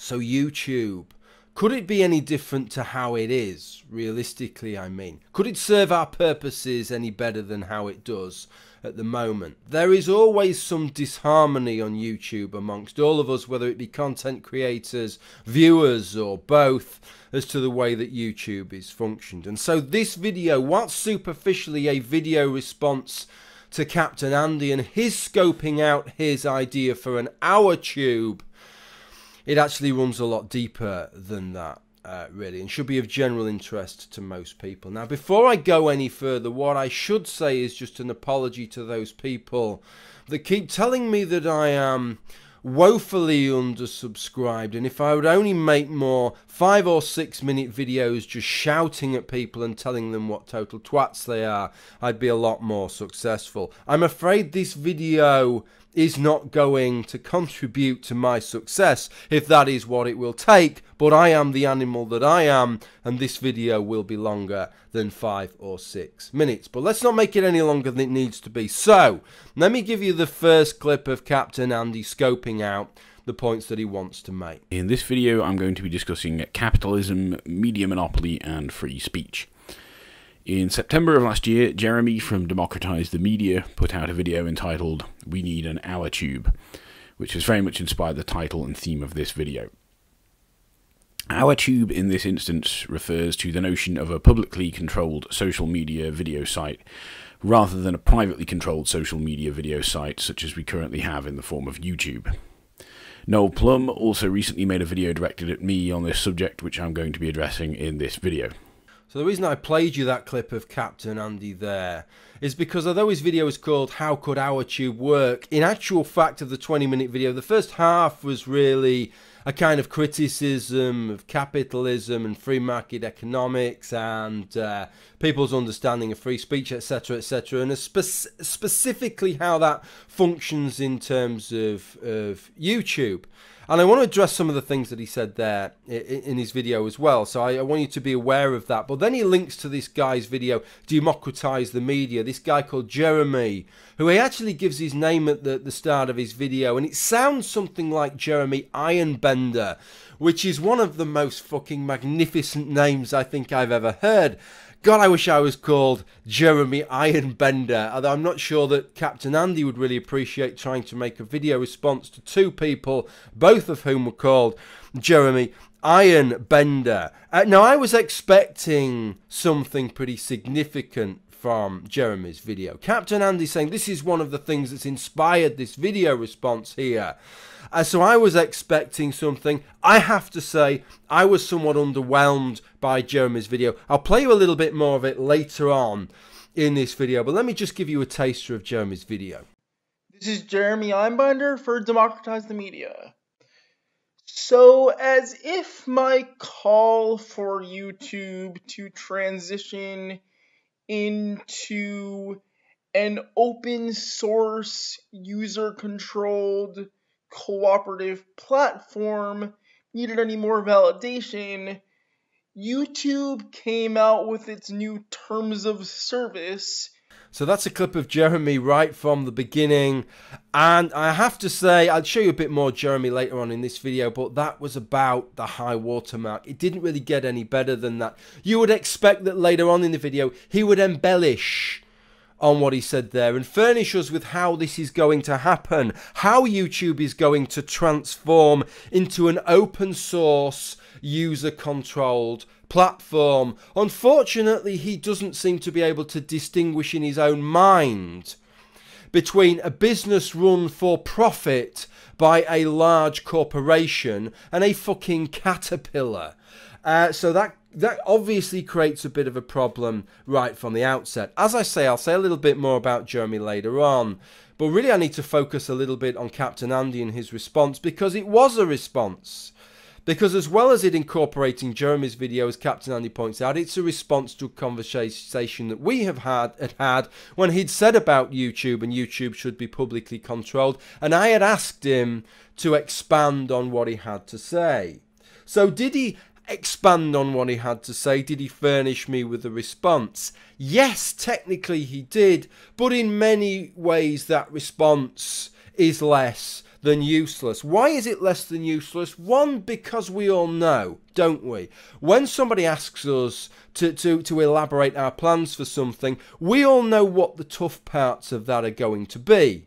So YouTube, could it be any different to how it is, realistically I mean? Could it serve our purposes any better than how it does at the moment? There is always some disharmony on YouTube amongst all of us, whether it be content creators, viewers, or both, as to the way that YouTube is functioned. And so this video, whilst superficially a video response to Captain Andy and his scoping out his idea for an OurTube, it actually runs a lot deeper than that, really, and should be of general interest to most people. Now, before I go any further, what I should say is just an apology to those people that keep telling me that I am woefully undersubscribed, and if I would only make more 5 or 6 minute videos just shouting at people and telling them what total twats they are, I'd be a lot more successful. I'm afraid this video is not going to contribute to my success, if that is what it will take, but I am the animal that I am, and this video will be longer than 5 or 6 minutes. But let's not make it any longer than it needs to be. So, let me give you the first clip of Captain Andy scoping out the points that he wants to make. In this video, I'm going to be discussing capitalism, media monopoly, and free speech. In September of last year, Jeremy from Democratise the Media put out a video entitled "We Need an OurTube," which has very much inspired the title and theme of this video. OurTube in this instance refers to the notion of a publicly controlled social media video site rather than a privately controlled social media video site such as we currently have in the form of YouTube. Noel Plum also recently made a video directed at me on this subject, which I'm going to be addressing in this video. So the reason I played you that clip of Captain Andy there is because although his video is called "How Could OurTube Work?", in actual fact of the 20-minute video, the first half was really a kind of criticism of capitalism and free market economics and people's understanding of free speech, etc., etc., and specifically how that functions in terms of YouTube. And I want to address some of the things that he said there in his video as well. So I want you to be aware of that. But then he links to this guy's video, Democratise the Media, this guy called Jeremy, who he actually gives his name at the start of his video. And it sounds something like Jeremy Ironbender, which is one of the most fucking magnificent names I think I've ever heard. God, I wish I was called Jeremy Ironbender, although I'm not sure that Captain Andy would really appreciate trying to make a video response to 2 people, both of whom were called Jeremy Ironbender. Now, I was expecting something pretty significant from Jeremy's video. Captain Andy saying this is one of the things that's inspired this video response here. So I was expecting something. I have to say, I was somewhat underwhelmed by Jeremy's video. I'll play you a little bit more of it later on in this video, but let me just give you a taster of Jeremy's video. This is Jeremy Einbinder for Democratise the Media. So, as if my call for YouTube to transition into an open source, user-controlled, cooperative platform needed any more validation, YouTube came out with its new terms of service. So that's a clip of Jeremy right from the beginning, and I have to say, I'll show you a bit more Jeremy later on in this video, but that was about the high watermark. It didn't really get any better than that. You would expect that later on in the video he would embellish on what he said there and furnish us with how this is going to happen, how YouTube is going to transform into an open source, user-controlled platform. Unfortunately, he doesn't seem to be able to distinguish in his own mind between a business run for profit by a large corporation and a fucking caterpillar. So that obviously creates a bit of a problem right from the outset. As I say, I'll say a little bit more about Jeremy later on, but really I need to focus a little bit on Captain Andy and his response, because it was a response. Because as well as it incorporating Jeremy's video, as Captain Andy points out, it's a response to a conversation that we have had when he'd said about YouTube and YouTube should be publicly controlled, and I had asked him to expand on what he had to say. So did he expand on what he had to say? Did he furnish me with a response? Yes, technically he did, but in many ways that response is less than useless. Why is it less than useless? One, because we all know, don't we? When somebody asks us to elaborate our plans for something, we all know what the tough parts of that are going to be.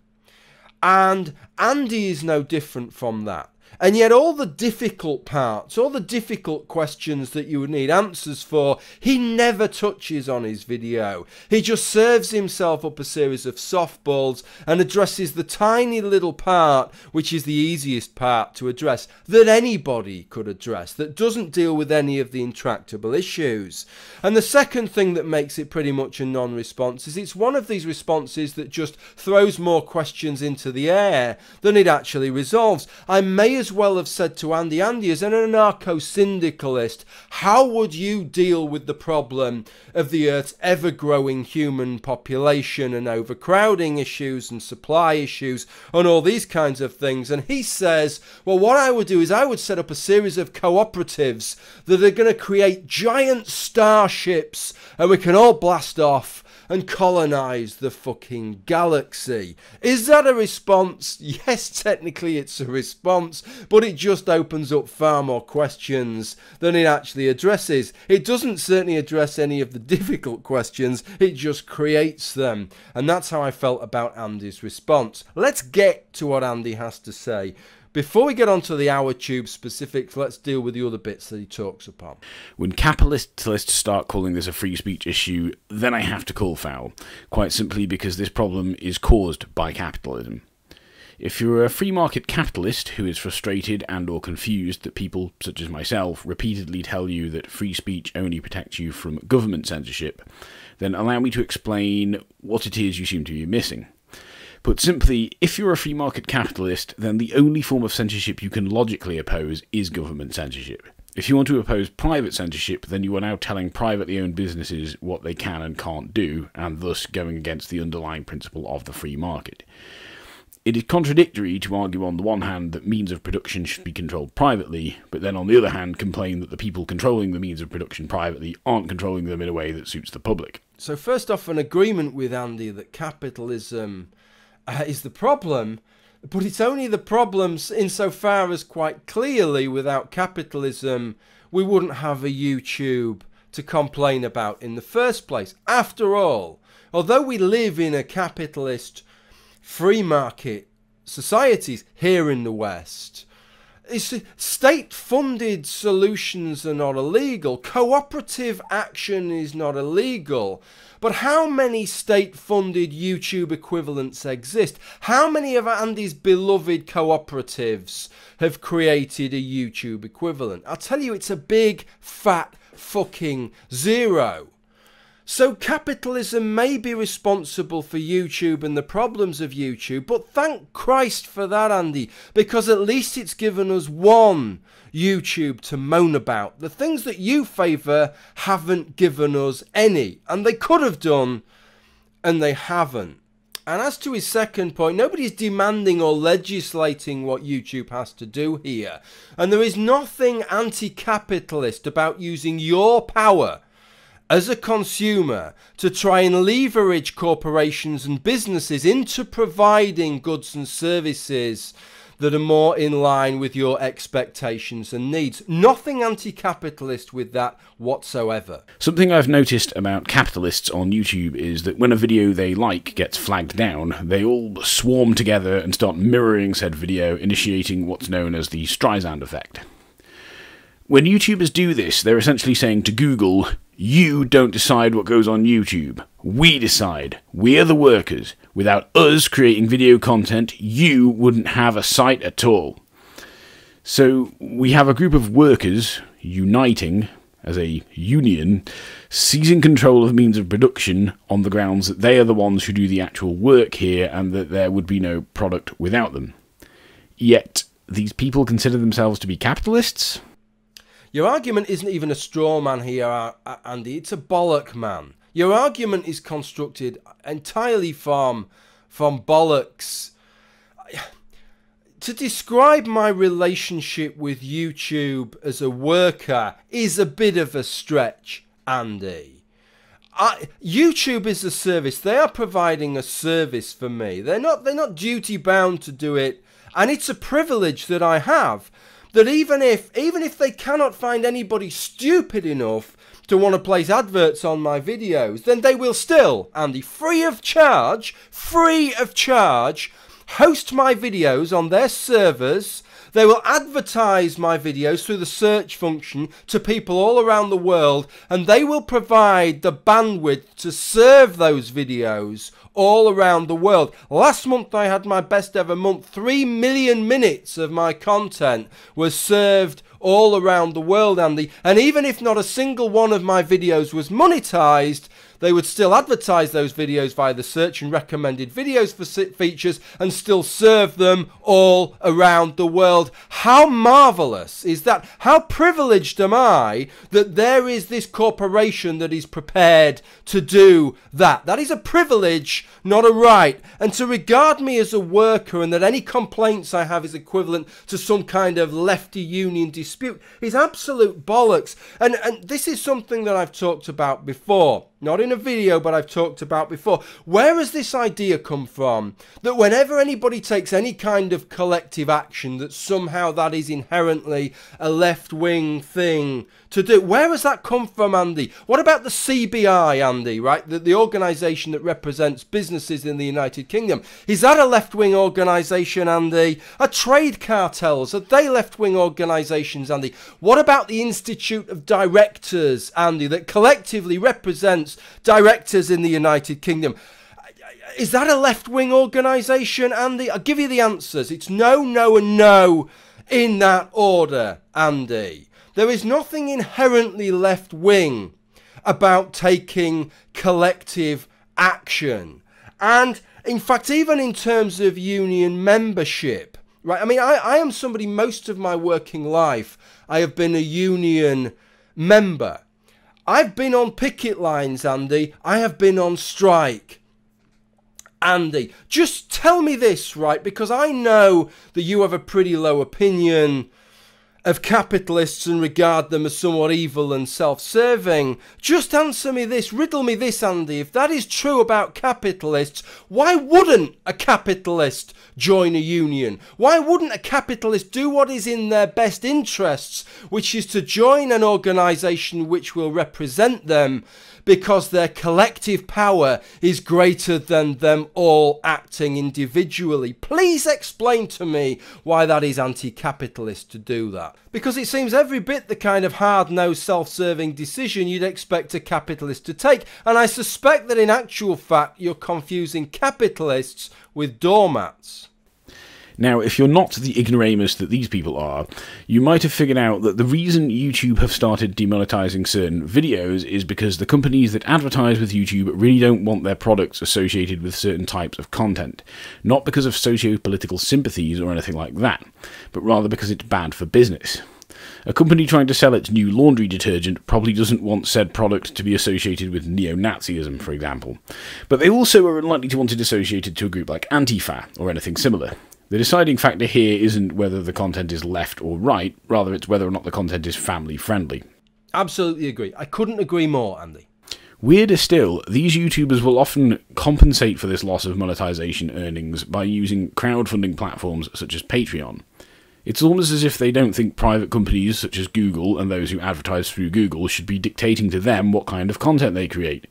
And Andy is no different from that. And yet all the difficult parts, all the difficult questions that you would need answers for, he never touches on his video. He just serves himself up a series of softballs and addresses the tiny little part, which is the easiest part to address, that anybody could address, that doesn't deal with any of the intractable issues. And the second thing that makes it pretty much a non-response is it's one of these responses that just throws more questions into the air than it actually resolves. I may as well have said to Andy, as an anarcho-syndicalist, how would you deal with the problem of the Earth's ever-growing human population and overcrowding issues and supply issues and all these kinds of things? And he says, well, what I would do is I would set up a series of cooperatives that are going to create giant starships and we can all blast off and colonize the fucking galaxy. Is that a response? Yes, technically it's a response, but it just opens up far more questions than it actually addresses. It doesn't certainly address any of the difficult questions, it just creates them. And that's how I felt about Andy's response. Let's get to what Andy has to say. Before we get on to the OurTube specifics, let's deal with the other bits that he talks upon. When capitalists start calling this a free speech issue, then I have to call foul, quite simply because this problem is caused by capitalism. If you're a free market capitalist who is frustrated and or confused that people, such as myself, repeatedly tell you that free speech only protects you from government censorship, then allow me to explain what it is you seem to be missing. Put simply, if you're a free market capitalist, then the only form of censorship you can logically oppose is government censorship. If you want to oppose private censorship, then you are now telling privately owned businesses what they can and can't do, and thus going against the underlying principle of the free market. It is contradictory to argue on the one hand that means of production should be controlled privately, but then on the other hand complain that the people controlling the means of production privately aren't controlling them in a way that suits the public. So first off, an agreement with Andy that capitalism is the problem, but it's only the problem insofar as quite clearly without capitalism we wouldn't have a YouTube to complain about in the first place. After all, although we live in a capitalist free market societies here in the West, state-funded solutions are not illegal. Cooperative action is not illegal. But how many state-funded YouTube equivalents exist? How many of Andy's beloved cooperatives have created a YouTube equivalent? I'll tell you, it's a big, fat, fucking zero. So capitalism may be responsible for YouTube and the problems of YouTube, but thank Christ for that, Andy, because at least it's given us one YouTube to moan about. The things that you favour haven't given us any, and they could have done, and they haven't. And as to his second point, nobody's demanding or legislating what YouTube has to do here. And there is nothing anti-capitalist about using your power as a consumer to try and leverage corporations and businesses into providing goods and services that are more in line with your expectations and needs. Nothing anti-capitalist with that whatsoever. Something I've noticed about capitalists on YouTube is that when a video they like gets flagged down, they all swarm together and start mirroring said video, initiating what's known as the Streisand effect. When YouTubers do this, they're essentially saying to Google, you don't decide what goes on YouTube. We decide. We are the workers. Without us creating video content, you wouldn't have a site at all. So we have a group of workers uniting as a union, seizing control of means of production on the grounds that they are the ones who do the actual work here and that there would be no product without them. Yet, these people consider themselves to be capitalists? Your argument isn't even a straw man here, Andy. It's a bollock man. Your argument is constructed entirely from bollocks. To describe my relationship with YouTube as a worker is a bit of a stretch, Andy. YouTube is a service. They are providing a service for me. They're not duty bound to do it And it's a privilege that I have, that even if they cannot find anybody stupid enough to want to place adverts on my videos, then they will still, Andy, free of charge, host my videos on their servers. They will advertise my videos through the search function to people all around the world, and they will provide the bandwidth to serve those videos all around the world. Last month I had my best ever month. 3 million minutes of my content was served all around the world, Andy. And even if not a single one of my videos was monetized, they would still advertise those videos via the search and recommended videos for features and still serve them all around the world. How marvelous is that? How privileged am I that there is this corporation that is prepared to do that? That is a privilege, not a right. And to regard me as a worker and that any complaints I have is equivalent to some kind of lefty union dispute is absolute bollocks. And this is something that I've talked about before. Not in a video, but I've talked about before. Where has this idea come from? That whenever anybody takes any kind of collective action, that somehow that is inherently a left-wing thing to do. Where has that come from, Andy? What about the CBI, Andy, right? The organisation that represents businesses in the United Kingdom. Is that a left-wing organisation, Andy? Are trade cartels, are they left-wing organisations, Andy? What about the Institute of Directors, Andy, that collectively represents directors in the United Kingdom? Is that a left-wing organisation, Andy? I'll give you the answers. It's no, no and no in that order, Andy. There is nothing inherently left-wing about taking collective action. And in fact, even in terms of union membership, right? I mean, I am somebody, most of my working life, I have been a union member. I've been on picket lines, Andy. I have been on strike. Andy, just tell me this, right? Because I know that you have a pretty low opinion of capitalists and regard them as somewhat evil and self-serving. Just answer me this, riddle me this, Andy. If that is true about capitalists, why wouldn't a capitalist join a union? Why wouldn't a capitalist do what is in their best interests, which is to join an organisation which will represent them, because their collective power is greater than them all acting individually? Please explain to me why that is anti-capitalist to do that. Because it seems every bit the kind of hard-nosed, self-serving decision you'd expect a capitalist to take. And I suspect that in actual fact you're confusing capitalists with doormats. Now, if you're not the ignoramus that these people are, you might have figured out that the reason YouTube have started demonetizing certain videos is because the companies that advertise with YouTube really don't want their products associated with certain types of content. Not because of socio-political sympathies or anything like that, but rather because it's bad for business. A company trying to sell its new laundry detergent probably doesn't want said product to be associated with neo-Nazism, for example. But they also are unlikely to want it associated to a group like Antifa or anything similar. The deciding factor here isn't whether the content is left or right, rather it's whether or not the content is family friendly. Absolutely agree. I couldn't agree more, Andy. Weirder still, these YouTubers will often compensate for this loss of monetization earnings by using crowdfunding platforms such as Patreon. It's almost as if they don't think private companies such as Google and those who advertise through Google should be dictating to them what kind of content they create,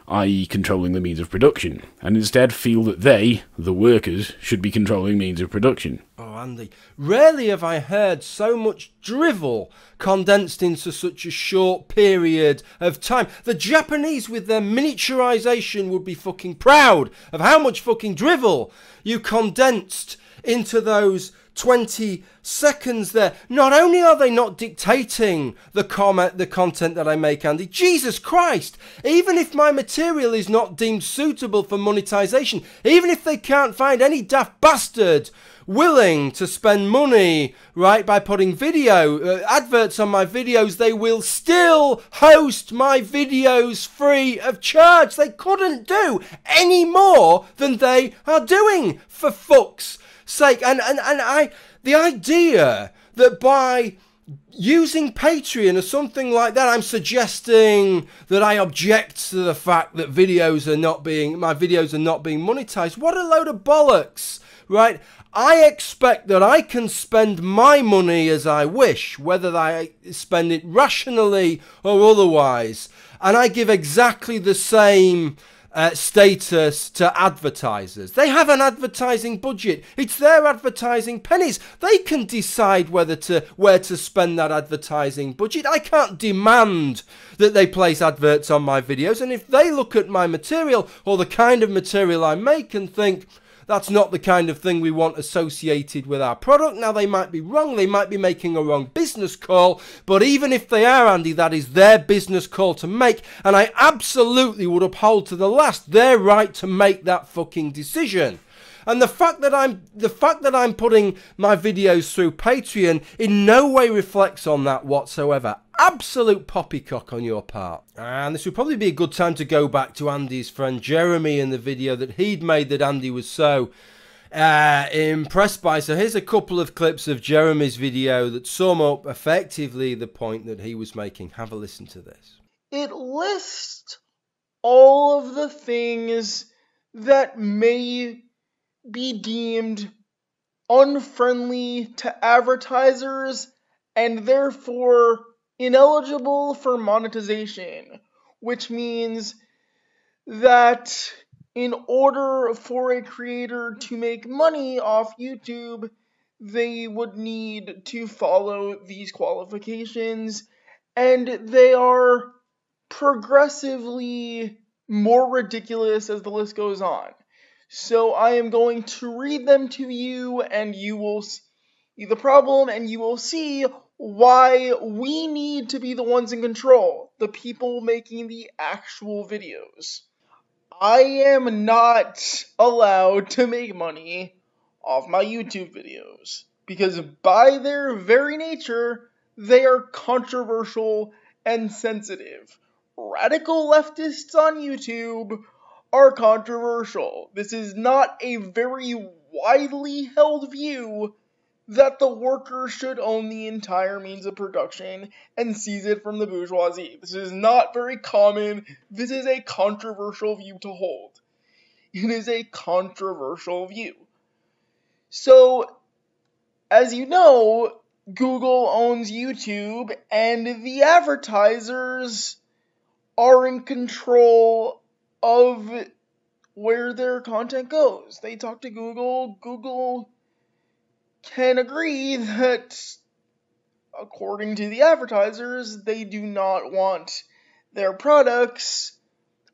i.e. controlling the means of production, and instead feel that they, the workers, should be controlling means of production. Oh, Andy, rarely have I heard so much drivel condensed into such a short period of time. The Japanese with their miniaturization would be fucking proud of how much fucking drivel you condensed into those 20 seconds there. Not only are they not dictating the content that I make, Andy, Jesus Christ, even if my material is not deemed suitable for monetization, even if they can't find any daft bastard willing to spend money, right, by putting video adverts on my videos, they will still host my videos free of charge. They couldn't do any more than they are doing, for fuck's sake. And the idea that by using Patreon or something like that, I'm suggesting that I object to the fact that my videos are not being monetized. What a load of bollocks, right? I expect that I can spend my money as I wish, whether I spend it rationally or otherwise, and I give exactly the same status to advertisers. They have an advertising budget. It's their advertising pennies. They can decide where to spend that advertising budget. I can't demand that they place adverts on my videos, and if they look at my material or the kind of material I make and think that's not the kind of thing we want associated with our product, now they might be wrong, they might be making a wrong business call, but even if they are, Andy, that is their business call to make, and I absolutely would uphold to the last their right to make that fucking decision. And the fact that I'm putting my videos through Patreon in no way reflects on that whatsoever. Absolute poppycock on your part. And this would probably be a good time to go back to Andy's friend Jeremy and the video that he'd made that Andy was so impressed by. So here's a couple of clips of Jeremy's video that sum up effectively the point that he was making. Have a listen to this. It lists all of the things that may be deemed unfriendly to advertisers and therefore ineligible for monetization, which means that in order for a creator to make money off YouTube, they would need to follow these qualifications, and they are progressively more ridiculous as the list goes on. So I am going to read them to you, and you will see the problem, and you will see why we need to be the ones in control, the people making the actual videos. I am not allowed to make money off my YouTube videos, because by their very nature, they are controversial and sensitive. Radical leftists on YouTube are controversial. This is not a very widely held view that the worker should own the entire means of production and seize it from the bourgeoisie. This is not very common. This is a controversial view to hold. It is a controversial view. So, as you know, Google owns YouTube, and the advertisers are in control of where their content goes. They talk to Google. Google can agree that, according to the advertisers, they do not want their products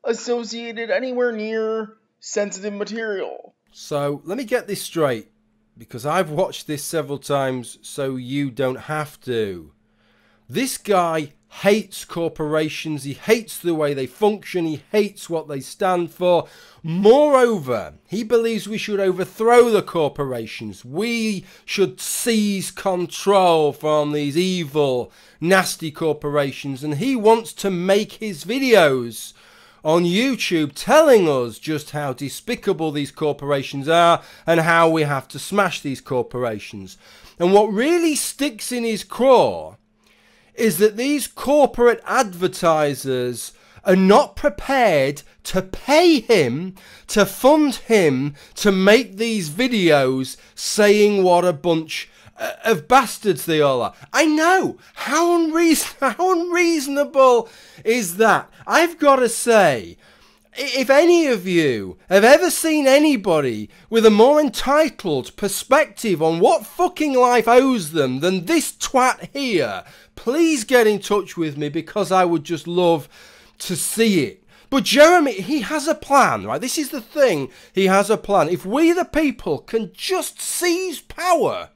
associated anywhere near sensitive material. So let me get this straight, because I've watched this several times so you don't have to. This guy hates corporations, he hates the way they function, he hates what they stand for. Moreover, he believes we should overthrow the corporations. We should seize control from these evil, nasty corporations, and he wants to make his videos on YouTube telling us just how despicable these corporations are and how we have to smash these corporations. And what really sticks in his craw is that these corporate advertisers are not prepared to pay him, to fund him, to make these videos saying what a bunch of bastards they all are. I know. How unreasonable is that? I've got to say, if any of you have ever seen anybody with a more entitled perspective on what fucking life owes them than this twat here, please get in touch with me, because I would just love to see it. But Jeremy, he has a plan, right? This is the thing. He has a plan. If we the people can just seize power,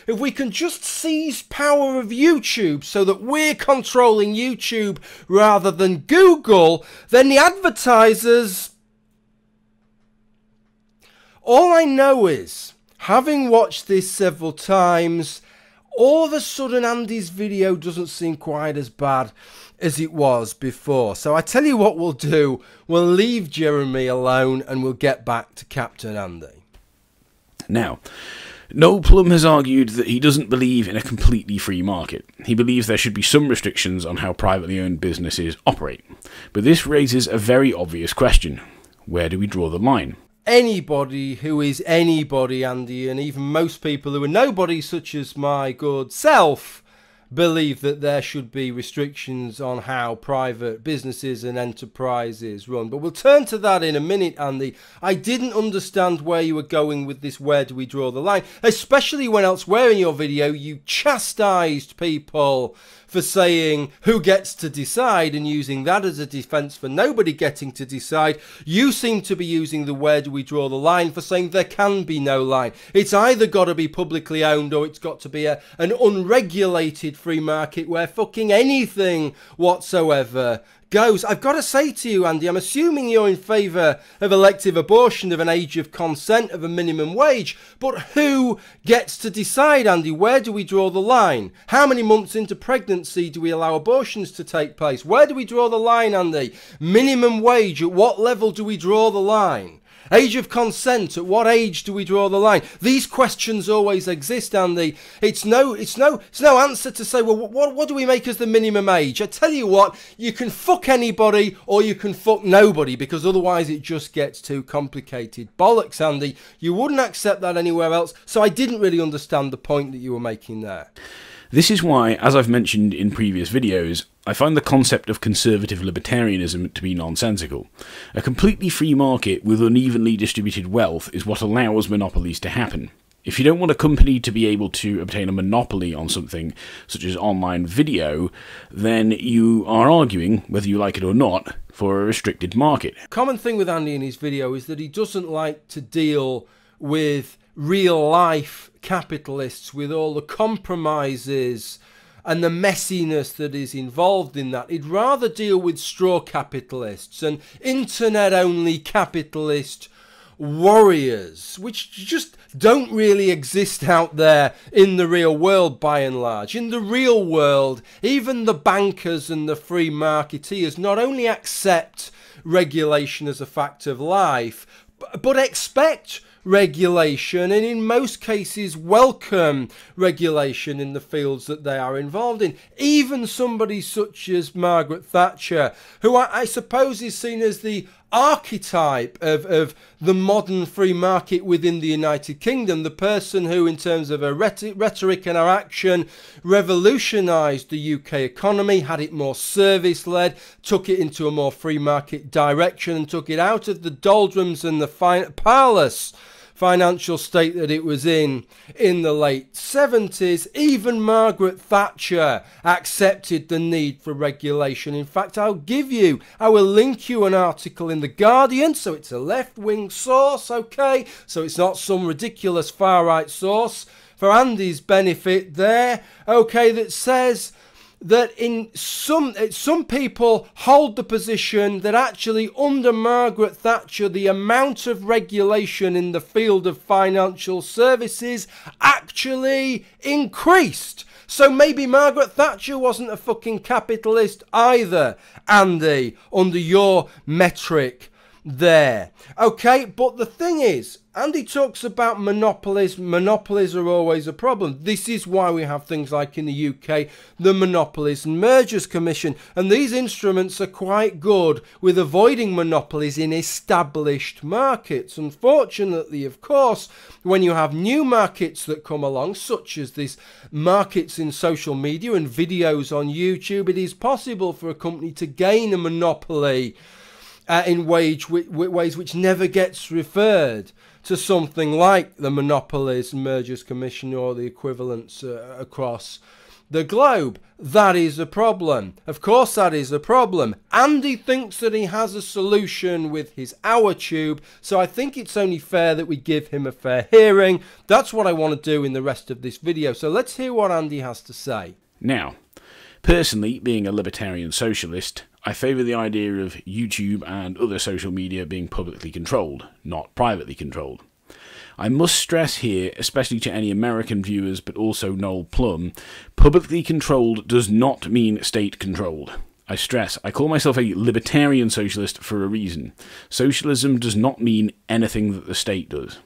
if we can just seize power of YouTube so that we're controlling YouTube rather than Google, then the advertisers... All I know is, having watched this several times, all of a sudden Andy's video doesn't seem quite as bad as it was before. So I tell you what we'll do. We'll leave Jeremy alone and we'll get back to Captain Andy. Now, Noel Plum has argued that he doesn't believe in a completely free market. He believes there should be some restrictions on how privately owned businesses operate. But this raises a very obvious question. Where do we draw the line? anybody who is anybody, Andy, and even most people who are nobody, such as my good self, believe that there should be restrictions on how private businesses and enterprises run. But we'll turn to that in a minute, Andy. I didn't understand where you were going with this, where do we draw the line, especially when elsewhere in your video you chastised people for saying who gets to decide and using that as a defence for nobody getting to decide. You seem to be using the where do we draw the line for saying there can be no line. It's either got to be publicly owned or it's got to be an unregulated free market where fucking anything whatsoever goes. I've got to say to you, Andy, I'm assuming you're in favour of elective abortion, of an age of consent, of a minimum wage, but who gets to decide, Andy? Where do we draw the line? How many months into pregnancy do we allow abortions to take place? Where do we draw the line, Andy? Minimum wage, at what level do we draw the line? Age of consent, at what age do we draw the line? These questions always exist, Andy. It's no answer to say, well, what do we make as the minimum age? I tell you what, you can fuck anybody or you can fuck nobody, because otherwise it just gets too complicated. Bollocks, Andy. You wouldn't accept that anywhere else, so I didn't really understand the point that you were making there. This is why, as I've mentioned in previous videos, I find the concept of conservative libertarianism to be nonsensical. A completely free market with unevenly distributed wealth is what allows monopolies to happen. If you don't want a company to be able to obtain a monopoly on something, such as online video, then you are arguing, whether you like it or not, for a restricted market. Common thing with Andy in his video is that he doesn't like to deal with real life capitalists, with all the compromises and the messiness that is involved in that. He'd rather deal with straw capitalists and internet only capitalist warriors, which just don't really exist out there in the real world by and large. In the real world, even the bankers and the free marketeers not only accept regulation as a fact of life, but expect regulation, and in most cases welcome regulation in the fields that they are involved in. Even somebody such as Margaret Thatcher, who I suppose is seen as the archetype of the modern free market within the United Kingdom, the person who, in terms of her rhetoric and her action, revolutionised the UK economy, had it more service-led, took it into a more free market direction, and took it out of the doldrums and the parlous financial state that it was in the late 70s. Even Margaret Thatcher accepted the need for regulation. In fact, I will link you an article in The Guardian, so it's a left-wing source, okay? So it's not some ridiculous far-right source, for Andy's benefit there, okay, that says that some people hold the position that actually under Margaret Thatcher the amount of regulation in the field of financial services actually increased. So maybe Margaret Thatcher wasn't a fucking capitalist either, Andy, under your metric there. Okay, but the thing is, Andy talks about monopolies. Monopolies are always a problem. This is why we have things like in the UK, the Monopolies and Mergers Commission. And these instruments are quite good with avoiding monopolies in established markets. Unfortunately, of course, when you have new markets that come along, such as these markets in social media and videos on YouTube, it is possible for a company to gain a monopoly in ways which never gets referred to something like the Monopolies and Mergers Commission or the equivalents across the globe. That is a problem. Of course that is a problem. Andy thinks that he has a solution with his OurTube, so I think it's only fair that we give him a fair hearing. That's what I want to do in the rest of this video. So let's hear what Andy has to say. Now, personally, being a libertarian socialist, I favour the idea of YouTube and other social media being publicly controlled, not privately controlled. I must stress here, especially to any American viewers, but also Noel Plum, publicly controlled does not mean state controlled. I stress, I call myself a libertarian socialist for a reason. Socialism does not mean anything that the state does.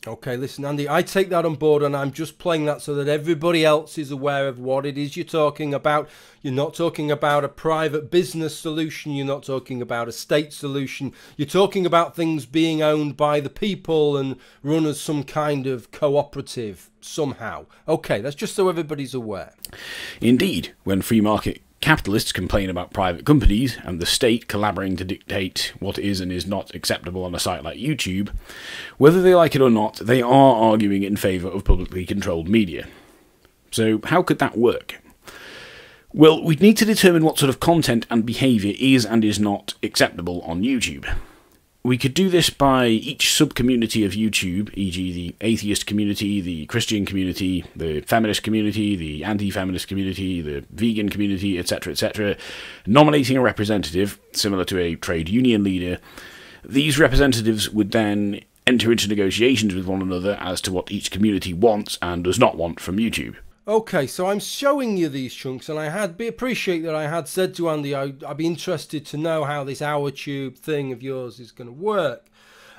Okay, listen, Andy, I take that on board, and I'm just playing that so that everybody else is aware of what it is you're talking about. You're not talking about a private business solution. You're not talking about a state solution. You're talking about things being owned by the people and run as some kind of cooperative somehow. Okay, that's just so everybody's aware. Indeed, when free market capitalists complain about private companies and the state collaborating to dictate what is and is not acceptable on a site like YouTube, whether they like it or not, they are arguing in favour of publicly controlled media. So how could that work? Well, we'd need to determine what sort of content and behaviour is and is not acceptable on YouTube. We could do this by each sub-community of YouTube, e.g. the atheist community, the Christian community, the feminist community, the anti-feminist community, the vegan community, etc., nominating a representative, similar to a trade union leader. These representatives would then enter into negotiations with one another as to what each community wants and does not want from YouTube. Okay, so I'm showing you these chunks, and I appreciate that I had said to Andy I'd be interested to know how this OurTube thing of yours is going to work.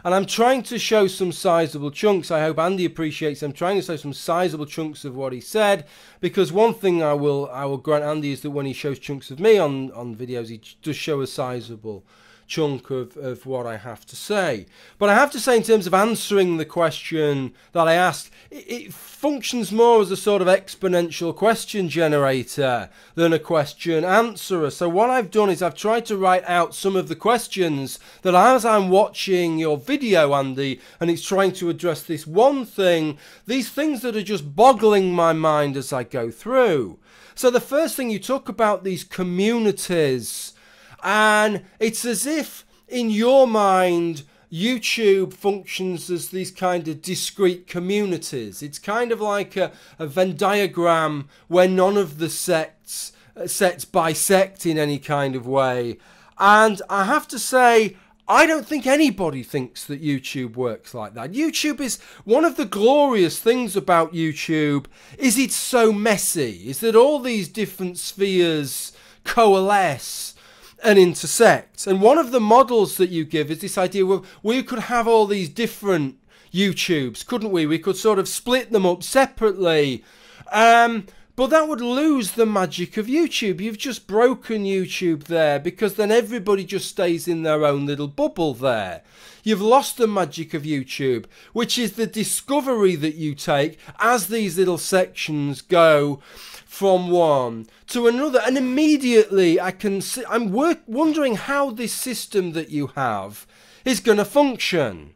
And I'm trying to show some sizable chunks. I hope Andy appreciates I'm trying to show some sizable chunks of what he said, because one thing I will grant Andy is that when he shows chunks of me on videos, he does show a sizable chunk of what I have to say. But I have to say, in terms of answering the question that I asked, it functions more as a sort of exponential question generator than a question answerer. So what I've done is I've tried to write out some of the questions that as I'm watching your video, Andy, and it's trying to address this one thing, these things that are just boggling my mind as I go through. So the first thing, you talk about these communities, and it's as if, in your mind, YouTube functions as these kind of discrete communities. It's kind of like a Venn diagram where none of the sets bisect in any kind of way. And I have to say, I don't think anybody thinks that YouTube works like that. YouTube is, one of the glorious things about YouTube is it's so messy, is that all these different spheres coalesce and intersect. And one of the models that you give is this idea where we could have all these different YouTubes, couldn't we? We could sort of split them up separately. But that would lose the magic of YouTube. You've just broken YouTube there, because then everybody just stays in their own little bubble there. You've lost the magic of YouTube, which is the discovery that you take as these little sections go from one to another. And immediately I can see, I'm wondering how this system that you have is going to function.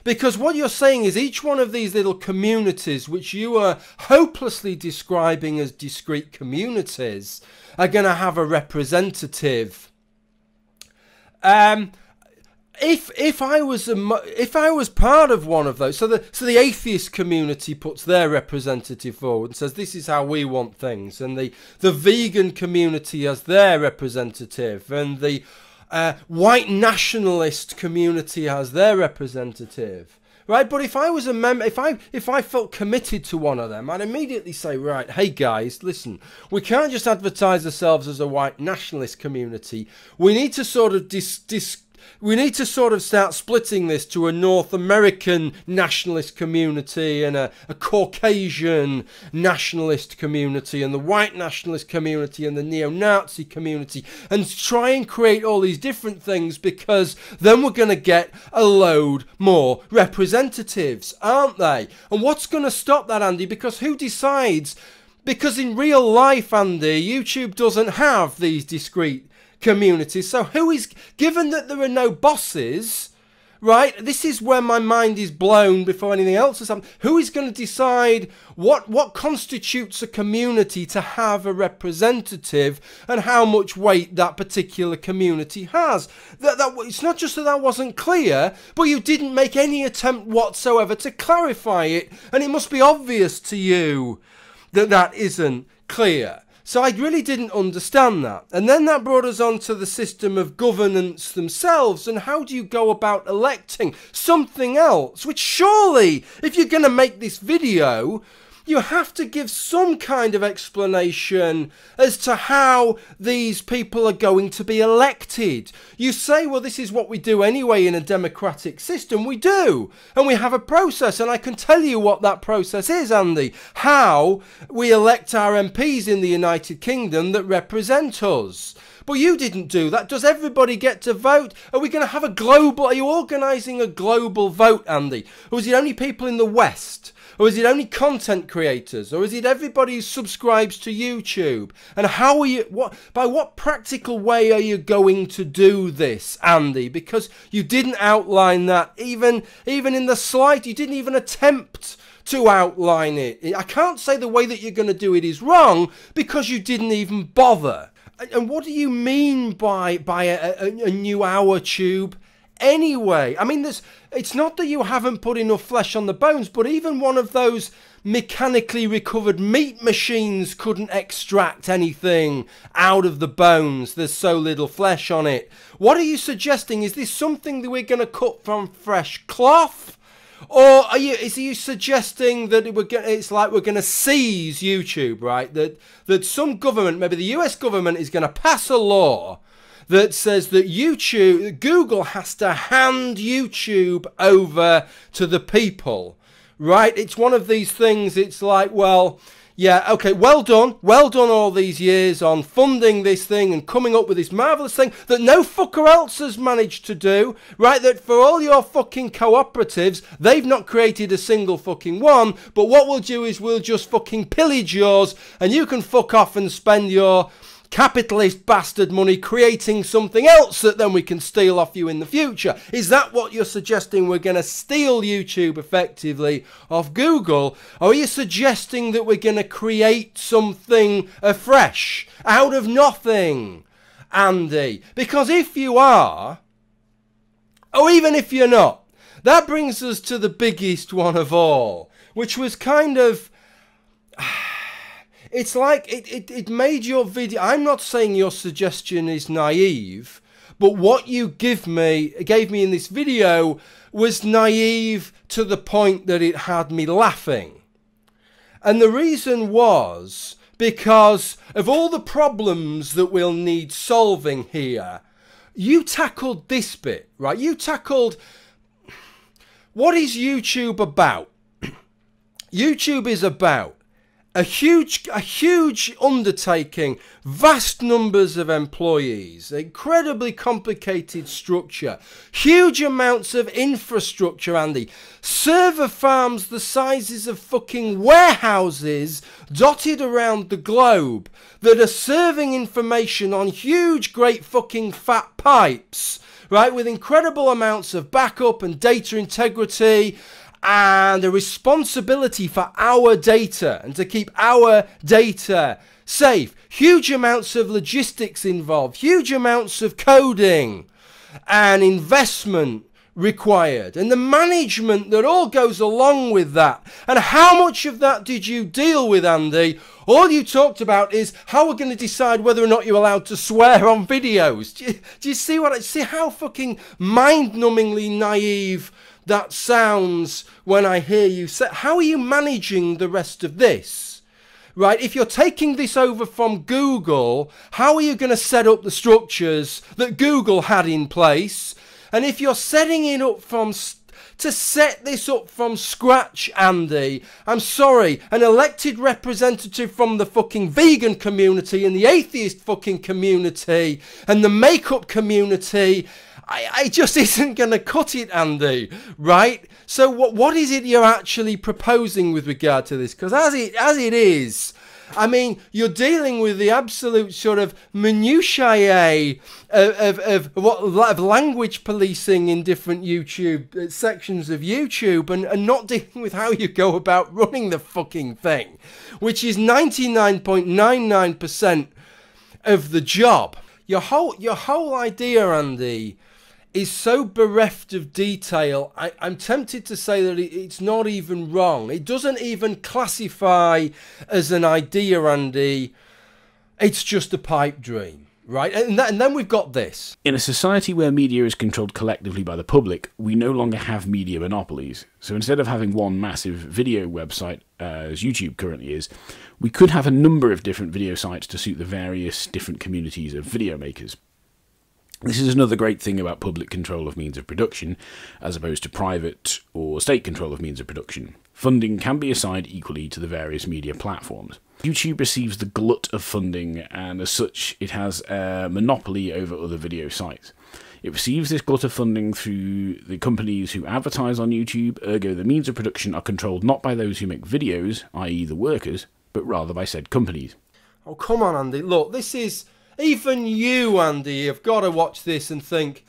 Because what you're saying is each one of these little communities, which you are hopelessly describing as discrete communities, are going to have a representative. If I was part of one of those, so the atheist community puts their representative forward and says this is how we want things, and the vegan community has their representative, and the white nationalist community has their representative, right? But if I was a member, if I felt committed to one of them, I'd immediately say, right, hey guys, listen, we can't just advertise ourselves as a white nationalist community. We need to sort of we need to sort of start splitting this to a North American nationalist community and a Caucasian nationalist community and the white nationalist community and the neo-Nazi community, and try and create all these different things, because then we're going to get a load more representatives, aren't they? And what's going to stop that, Andy? Because who decides? Because in real life, Andy, YouTube doesn't have these discrete communities. So who is, given that there are no bosses, right? This is where my mind is blown before anything else has happened. Who is going to decide what constitutes a community to have a representative, and how much weight that particular community has? It's not just that wasn't clear, but you didn't make any attempt whatsoever to clarify it, and it must be obvious to you that that isn't clear. So I really didn't understand that. And then that brought us on to the system of governance themselves, and how do you go about electing something else, which surely, if you're going to make this video, you have to give some kind of explanation as to how these people are going to be elected. You say, well, this is what we do anyway in a democratic system. We do. And we have a process. And I can tell you what that process is, Andy. How we elect our MPs in the United Kingdom that represent us. But you didn't do that. Does everybody get to vote? Are we going to have a global... Are you organising a global vote, Andy? Or is it only people in the West? Or is it only content creators? Or is it everybody who subscribes to YouTube? And how are you... By what practical way are you going to do this, Andy? Because you didn't outline that even in the slight. You didn't even attempt to outline it. I can't say the way that you're going to do it is wrong because you didn't even bother. And what do you mean by a new OurTube anyway? I mean, it's not that you haven't put enough flesh on the bones, but even one of those mechanically recovered meat machines couldn't extract anything out of the bones. There's so little flesh on it. What are you suggesting? Is this something that we're going to cut from fresh cloth? Or is you suggesting that it's like we're going to seize YouTube, right? That some government, maybe the US government, is going to pass a law that says that Google has to hand YouTube over to the people, right? It's one of these things. It's like, well, yeah, okay, well done all these years on funding this thing and coming up with this marvellous thing that no fucker else has managed to do, right? That for all your fucking cooperatives, they've not created a single fucking one, but what we'll do is we'll just fucking pillage yours and you can fuck off and spend your capitalist bastard money creating something else that then we can steal off you in the future. Is that what you're suggesting? We're going to steal YouTube effectively off Google? Or are you suggesting that we're going to create something afresh out of nothing, Andy? Because if you are, or even if you're not, that brings us to the biggest one of all, which was kind of... It's like it made your video... I'm not saying your suggestion is naive, but what you gave me in this video was naive to the point that it had me laughing. And the reason was because of all the problems that we'll need solving here, you tackled this bit, right? You tackled... What is YouTube about? YouTube is about a huge undertaking, vast numbers of employees, incredibly complicated structure, huge amounts of infrastructure, Andy. Server farms the sizes of fucking warehouses dotted around the globe that are serving information on huge, great fucking fat pipes, right, with incredible amounts of backup and data integrity, and a responsibility for our data and to keep our data safe. Huge amounts of logistics involved, huge amounts of coding and investment required, and the management that all goes along with that. And how much of that did you deal with, Andy? All you talked about is how we're going to decide whether or not you're allowed to swear on videos. Do you see how fucking mind-numbingly naive that sounds when I hear you say? How are you managing the rest of this? Right, if you're taking this over from Google, how are you going to set up the structures that Google had in place? And if you're setting it up to set this up from scratch, Andy, I'm sorry, an elected representative from the fucking vegan community and the atheist fucking community and the makeup community, I just isn't going to cut it, Andy, right? So what is it you're actually proposing with regard to this? Because as it is, I mean, you're dealing with the absolute sort of minutiae of language policing in different YouTube sections of YouTube, and not dealing with how you go about running the fucking thing, which is 99.99% of the job. Your whole idea, Andy, is so bereft of detail, I'm tempted to say that it's not even wrong. It doesn't even classify as an idea, Andy. It's just a pipe dream, right? And then we've got this. In a society where media is controlled collectively by the public, we no longer have media monopolies. So instead of having one massive video website, as YouTube currently is, we could have a number of different video sites to suit the various different communities of video makers. This is another great thing about public control of means of production, as opposed to private or state control of means of production. Funding can be assigned equally to the various media platforms. YouTube receives the glut of funding, and as such, it has a monopoly over other video sites. It receives this glut of funding through the companies who advertise on YouTube, ergo the means of production are controlled not by those who make videos, i.e. the workers, but rather by said companies. Oh, come on, Andy. Look, this is... Even you, Andy, have got to watch this and think,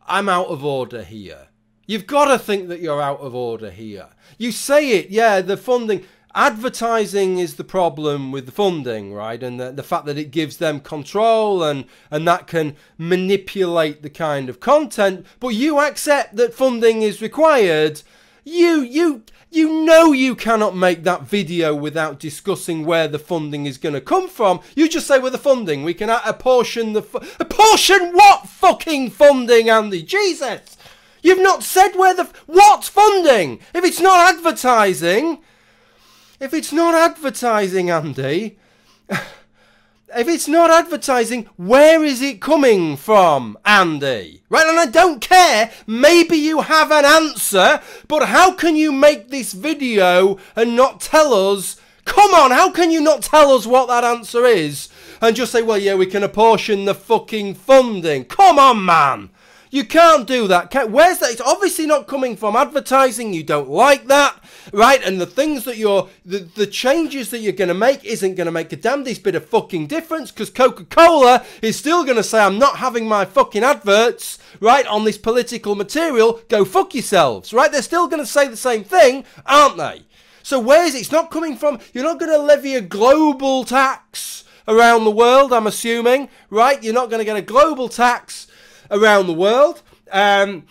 I'm out of order here. You've got to think that you're out of order here. You say it, yeah, the funding... Advertising is the problem with the funding, right? And the fact that it gives them control and that can manipulate the kind of content. But you accept that funding is required. You know you cannot make that video without discussing where the funding is going to come from. You just say, with the funding, we can apportion the... Apportion what fucking funding, Andy? Jesus! You've not said where the... What funding? If it's not advertising... If it's not advertising, Andy, if it's not advertising, where is it coming from, Andy? Right, and I don't care, maybe you have an answer, but how can you make this video and not tell us, come on, how can you not tell us what that answer is? And just say, well, yeah, we can apportion the fucking funding. Come on, man. You can't do that. Where's that? It's obviously not coming from advertising. You don't like that, right? And the things that the changes that you're going to make isn't going to make a damnedest bit of fucking difference, because Coca-Cola is still going to say, I'm not having my fucking adverts, right, on this political material. Go fuck yourselves, right? They're still going to say the same thing, aren't they? So where is it? It's not coming from, you're not going to levy a global tax around the world, I'm assuming, right? You're not going to get a global tax around the world. And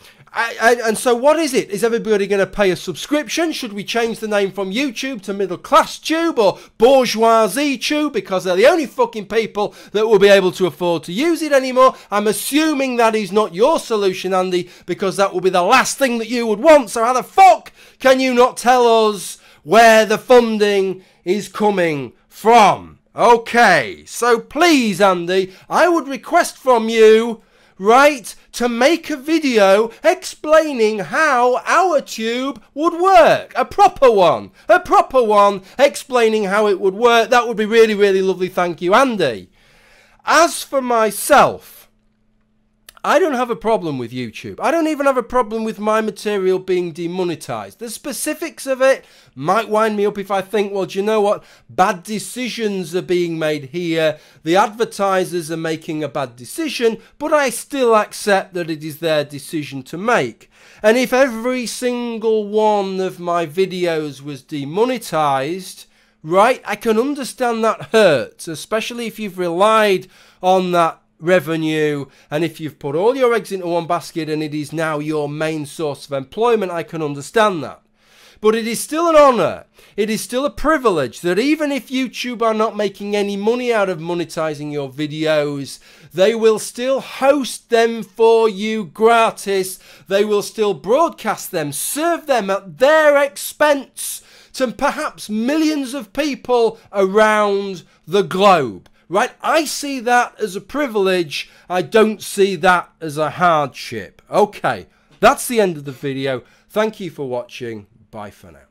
so what is it? Is everybody going to pay a subscription? Should we change the name from YouTube to Middle Class Tube or Bourgeoisie Tube, because they're the only fucking people that will be able to afford to use it anymore? I'm assuming that is not your solution, Andy, because that will be the last thing that you would want. So how the fuck can you not tell us where the funding is coming from? Okay, so please, Andy, I would request from you, right, to make a video explaining how OurTube would work. A proper one explaining how it would work. That would be really, really lovely. Thank you, Andy. As for myself, I don't have a problem with YouTube. I don't even have a problem with my material being demonetized. The specifics of it might wind me up if I think, well, do you know what? Bad decisions are being made here. The advertisers are making a bad decision, but I still accept that it is their decision to make. And if every single one of my videos was demonetized, right, I can understand that hurts, especially if you've relied on that revenue, and if you've put all your eggs into one basket and it is now your main source of employment, I can understand that. But it is still an honour, it is still a privilege that even if YouTube are not making any money out of monetizing your videos, they will still host them for you gratis. They will still broadcast them, serve them at their expense to perhaps millions of people around the globe. Right, I see that as a privilege. I don't see that as a hardship. Okay, that's the end of the video. Thank you for watching. Bye for now.